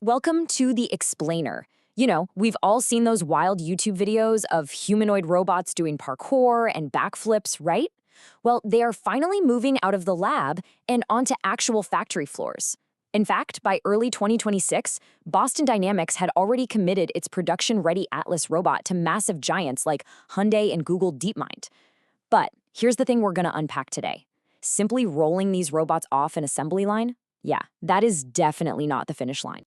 Welcome to the Explainer. We've all seen those wild YouTube videos of humanoid robots doing parkour and backflips, right? Well, they are finally moving out of the lab and onto actual factory floors. In fact, by early 2026, Boston Dynamics had already committed its production-ready Atlas robot to massive giants like Hyundai and Google DeepMind. But here's the thing we're going to unpack today. Simply rolling these robots off an assembly line? Yeah, that is definitely not the finish line.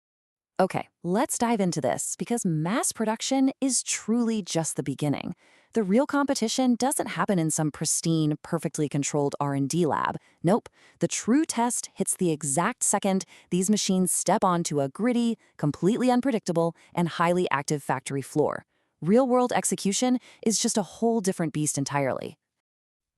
Okay, let's dive into this because mass production is truly just the beginning. The real competition doesn't happen in some pristine, perfectly controlled R&D lab. Nope, the true test hits the exact second these machines step onto a gritty, completely unpredictable, and highly active factory floor. Real-world execution is just a whole different beast entirely.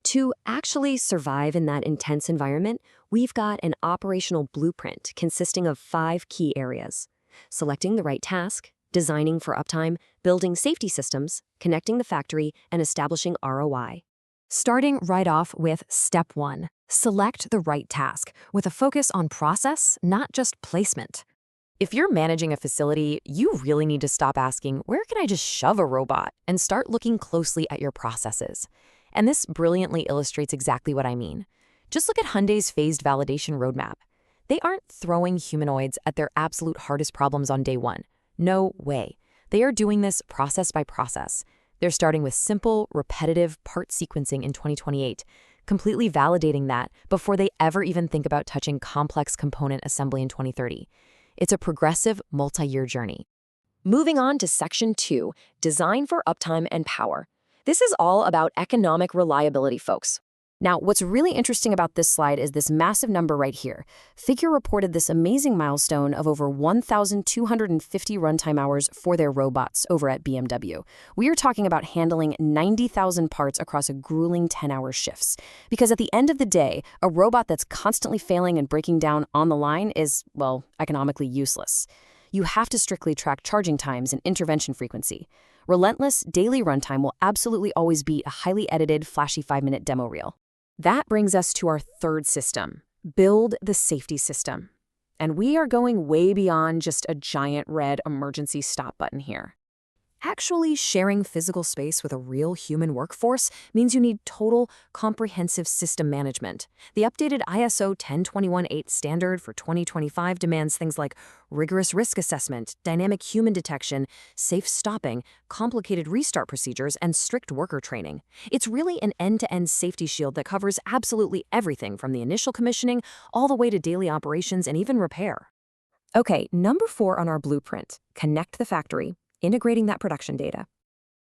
To actually survive in that intense environment, we've got an operational blueprint consisting of 5 key areas: selecting the right task, designing for uptime, building safety systems, connecting the factory, and establishing ROI. Starting right off with step 1, select the right task with a focus on process, not just placement. If you're managing a facility, you really need to stop asking, where can I just shove a robot, and start looking closely at your processes. And this brilliantly illustrates exactly what I mean. Just look at Hyundai's phased validation roadmap. They aren't throwing humanoids at their absolute hardest problems on day one. No way. They are doing this process by process. They're starting with simple, repetitive part sequencing in 2028, completely validating that before they ever even think about touching complex component assembly in 2030. It's a progressive, multi-year journey. Moving on to Section 2, Design for Uptime and Power. This is all about economic reliability, folks. Now, what's really interesting about this slide is this massive number right here. Figure reported this amazing milestone of over 1,250 runtime hours for their robots over at BMW. We are talking about handling 90,000 parts across a grueling 10-hour shifts. Because at the end of the day, a robot that's constantly failing and breaking down on the line is, well, economically useless. You have to strictly track charging times and intervention frequency. Relentless daily runtime will absolutely always beat a highly edited, flashy 5-minute demo reel. That brings us to our third system, build the safety system. And we are going way beyond just a giant red emergency stop button here. Actually sharing physical space with a real human workforce means you need total, comprehensive system management. The updated ISO 10218 standard for 2025 demands things like rigorous risk assessment, dynamic human detection, safe stopping, complicated restart procedures, and strict worker training. It's really an end-to-end safety shield that covers absolutely everything from the initial commissioning all the way to daily operations and even repair. Okay, number 4 on our blueprint, connect the factory. Integrating that production data.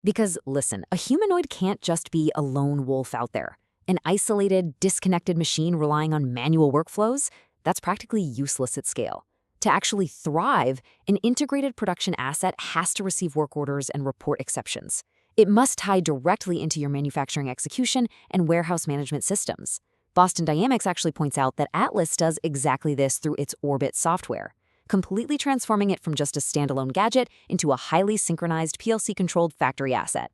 Because listen, a humanoid can't just be a lone wolf out there. An isolated, disconnected machine relying on manual workflows, that's practically useless at scale. To actually thrive, an integrated production asset has to receive work orders and report exceptions. It must tie directly into your manufacturing execution and warehouse management systems. Boston Dynamics actually points out that Atlas does exactly this through its Orbit software, completely transforming it from just a standalone gadget into a highly synchronized PLC-controlled factory asset.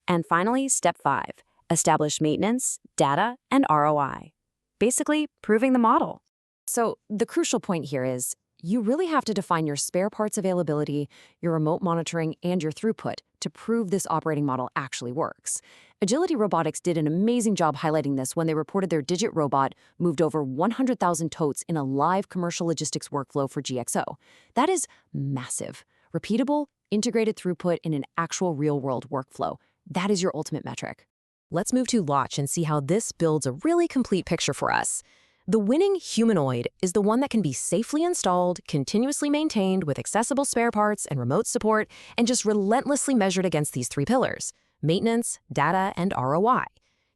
And finally, step 5, establish maintenance, data, and ROI. Basically, proving the model. So the crucial point here is you really have to define your spare parts availability, your remote monitoring, and your throughput to prove this operating model actually works. Agility Robotics did an amazing job highlighting this when they reported their Digit robot moved over 100,000 totes in a live commercial logistics workflow for GXO. That is massive. Repeatable, integrated throughput in an actual real-world workflow. That is your ultimate metric. Let's move to Launch and see how this builds a really complete picture for us. The winning humanoid is the one that can be safely installed, continuously maintained with accessible spare parts and remote support, and just relentlessly measured against these 3 pillars: maintenance, data, and ROI.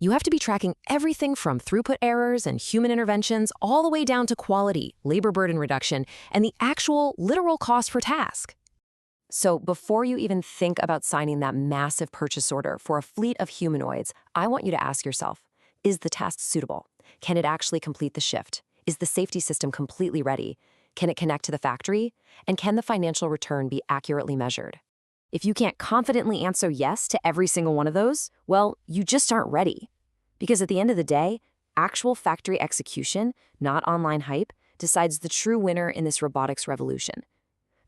You have to be tracking everything from throughput errors and human interventions all the way down to quality, labor burden reduction, and the actual literal cost per task. So before you even think about signing that massive purchase order for a fleet of humanoids, I want you to ask yourself, is the task suitable? Can it actually complete the shift? Is the safety system completely ready? Can it connect to the factory? And can the financial return be accurately measured? If you can't confidently answer yes to every single one of those, well, you just aren't ready. Because at the end of the day, actual factory execution, not online hype, decides the true winner in this robotics revolution.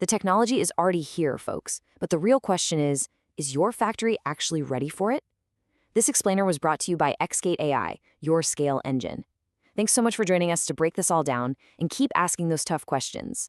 The technology is already here, folks, but the real question is your factory actually ready for it? This explainer was brought to you by Xgate AI, your scale engine. Thanks so much for joining us to break this all down and keep asking those tough questions.